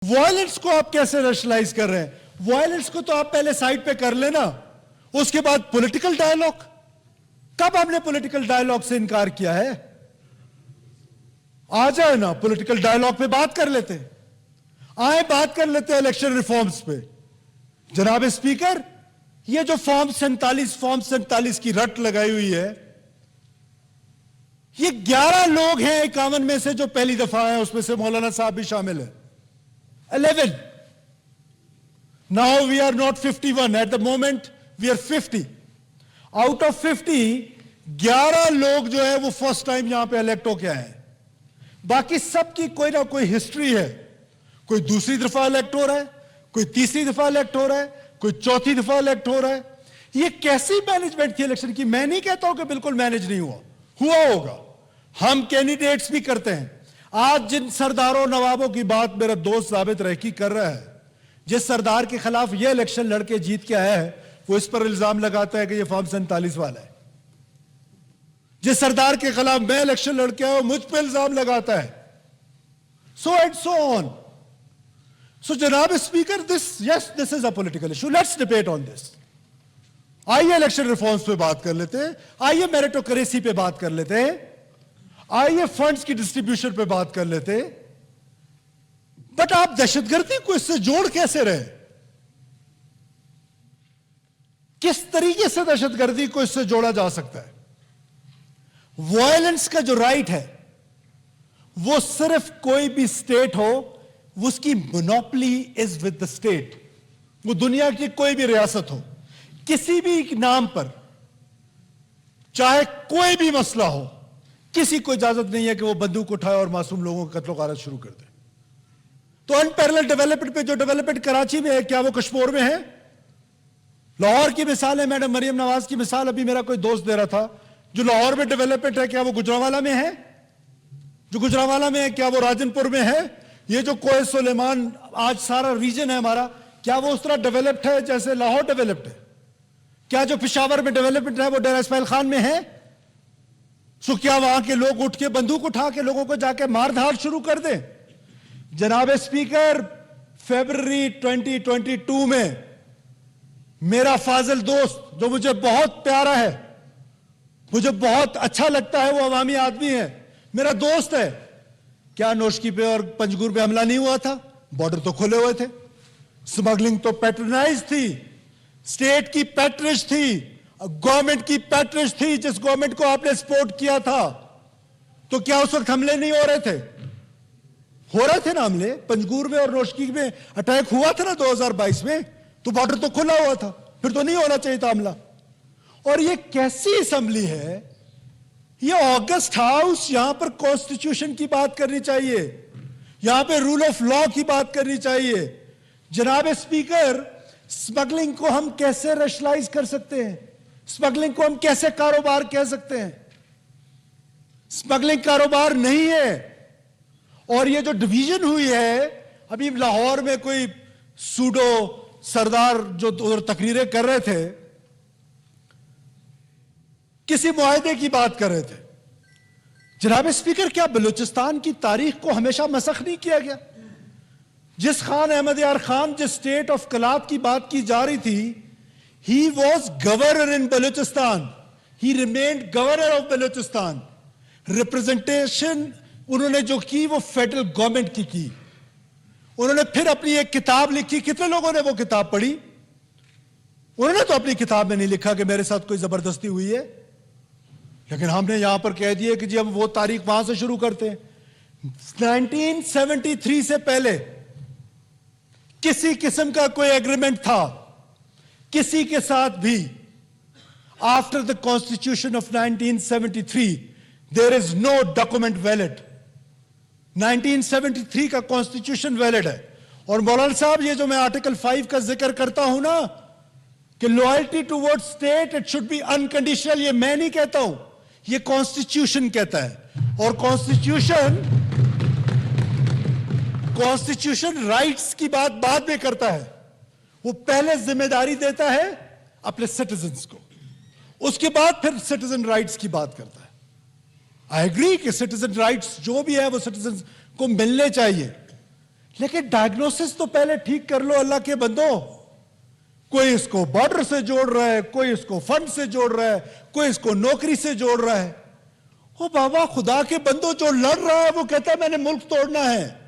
Violence को आप कैसे रैशनलाइज कर रहे हैं? वायलेंस को तो आप पहले साइड पे कर लेना, उसके बाद पॉलिटिकल डायलॉग। कब हमने पॉलिटिकल डायलॉग से इनकार किया है? आ जाए ना, पॉलिटिकल डायलॉग पे बात कर लेते हैं, आए बात कर लेते हैं इलेक्शन रिफॉर्म्स पे। जनाब स्पीकर, ये जो फॉर्म 47 की रट लगाई हुई है, ये 11 लोग हैं 51 में से जो पहली दफा हैं, उसमें से मौलाना साहब भी शामिल है। 11। Now we are not 51. At the moment we are 50. Out of 50, 11 लोग जो है वो फर्स्ट टाइम यहां पे इलेक्ट होके आए हैं। बाकी सबकी कोई ना कोई हिस्ट्री है। कोई दूसरी दफा इलेक्ट हो रहा है, कोई तीसरी दफा इलेक्ट हो रहा है, कोई चौथी दफा इलेक्ट हो रहा है। ये कैसी मैनेजमेंट थी इलेक्शन की? मैं नहीं कहता हूं कि बिल्कुल मैनेज नहीं हुआ होगा। हम कैंडिडेट्स भी करते हैं। आज जिन सरदारों नवाबों की बात मेरा दोस्त जावेद रहकी कर रहा है, जिस सरदार के खिलाफ यह इलेक्शन लड़के जीत के आया है, वो इस पर इल्जाम लगाता है कि यह फॉर्म 47 वाला है। जिस सरदार के खिलाफ मैं इलेक्शन लड़के आया, मुझ पर इल्जाम लगाता है। So and so on. So जनाब speaker, this is a political issue. Let's debate on this. आइए इलेक्शन रिफॉर्म्स पे बात कर लेते हैं, आइए मेरिटोक्रेसी पे बात कर लेते हैं, आइए फंड्स की डिस्ट्रीब्यूशन पे बात कर लेते हैं। बट आप दहशतगर्दी को इससे जोड़ कैसे रहे? किस तरीके से दहशतगर्दी को इससे जोड़ा जा सकता है? वायलेंस का जो राइट है, वो सिर्फ कोई भी स्टेट हो, उसकी monopoly is with the state. वो दुनिया की कोई भी रियासत हो, किसी भी नाम पर, चाहे कोई भी मसला हो, किसी को इजाजत नहीं है कि वो बंदूक उठाए और मासूम लोगों का कत्ल गारत शुरू कर दे। तो अनपैरेलल डेवलपमेंट पे जो डेवलपमेंट कराची में है, क्या वो कश्मीर में है? लाहौर की मिसाल है, मैडम मरियम नवाज की मिसाल अभी मेरा कोई दोस्त दे रहा था। जो लाहौर में डेवलपमेंट है, क्या वो गुजरांवाला में है? जो गुजरांवाला में है, क्या वो राजनपुर में है? ये जो कोय सुलेमान आज सारा रीजन है हमारा, क्या वो उस तरह डेवलप्ड है जैसे लाहौर डेवलप्ड है? क्या जो पिशावर में डेवलपमेंट है वो डेरा इस्माइल खान में है? सो क्या वहां के लोग उठ के बंदूक उठा के लोगों को जाके मार धाड़ शुरू कर दें? जनाब स्पीकर, फरवरी 2022 में मेरा फाजिल दोस्त, जो मुझे बहुत प्यारा है, मुझे बहुत अच्छा लगता है, वो अवामी आदमी है, मेरा दोस्त है, क्या नोशकी पे और पंजगुर पे हमला नहीं हुआ था? बॉर्डर तो खुले हुए थे। स्मगलिंग तो पैट्रोनाइज थी, स्टेट की पैट्रेज थी, गवर्नमेंट की पैट्रेज थी, जिस गवर्नमेंट को आपने सपोर्ट किया था। तो क्या उस वक्त हमले नहीं हो रहे थे? हो रहे थे ना हमले। पंजगुर में और नोशकी में अटैक हुआ था ना 2022 में, तो बॉर्डर तो खुला हुआ था, फिर तो नहीं होना चाहिए था हमला। और ये कैसी असेंबली है? ये ऑगस्ट हाउस, यहां पर कॉन्स्टिट्यूशन की बात करनी चाहिए, यहां पे रूल ऑफ लॉ की बात करनी चाहिए। जनाब स्पीकर, स्मगलिंग को हम कैसे रैशनलाइज कर सकते हैं? स्मगलिंग को हम कैसे कारोबार कह सकते हैं? स्मगलिंग कारोबार नहीं है। और ये जो डिवीजन हुई है, अभी लाहौर में कोई सूडो सरदार जो उधर तकरीरें कर रहे थे, किसी मुआहदे की बात कर रहे थे। जनाब स्पीकर, क्या बलूचिस्तान की तारीख को हमेशा मसख नहीं किया गया? जिस खान अहमद यार खान, जिस स्टेट ऑफ कलात की बात की जा रही थी, he was governor in Balochistan, he remained governor of Balochistan. Representation उन्होंने जो की वो फेडरल गवर्नमेंट की। उन्होंने फिर अपनी एक किताब लिखी। कितने लोगों ने वो किताब पढ़ी? उन्होंने तो अपनी किताब में नहीं लिखा कि मेरे साथ कोई जबरदस्ती हुई है, लेकिन हमने यहां पर कह दिया कि जी हम वो तारीख वहां से शुरू करते हैं। 1973 से पहले किसी किस्म का कोई एग्रीमेंट था किसी के साथ भी? After the constitution of 1973 there is no document valid. 1973 का कॉन्स्टिट्यूशन वैलिड है। और मौलाना साहब, ये जो मैं आर्टिकल 5 का जिक्र करता हूं ना, कि loyalty towards state it should be unconditional, ये मैं नहीं कहता हूं, ये कॉन्स्टिट्यूशन कहता है। और कॉन्स्टिट्यूशन राइट्स की बात बाद में करता है। वो पहले जिम्मेदारी देता है अपने सिटीजन्स को, उसके बाद फिर सिटीजन राइट्स की बात करता है। आई एग्री कि सिटीजन राइट्स जो भी है वो सिटीजन को मिलने चाहिए, लेकिन डायग्नोसिस तो पहले ठीक कर लो अल्लाह के बंदो। कोई इसको बॉर्डर से जोड़ रहा है, कोई इसको फंड से जोड़ रहा है, कोई इसको नौकरी से जोड़ रहा है। ओ बाबा खुदा के बंदो, जो लड़ रहा है वो कहता है मैंने मुल्क तोड़ना है।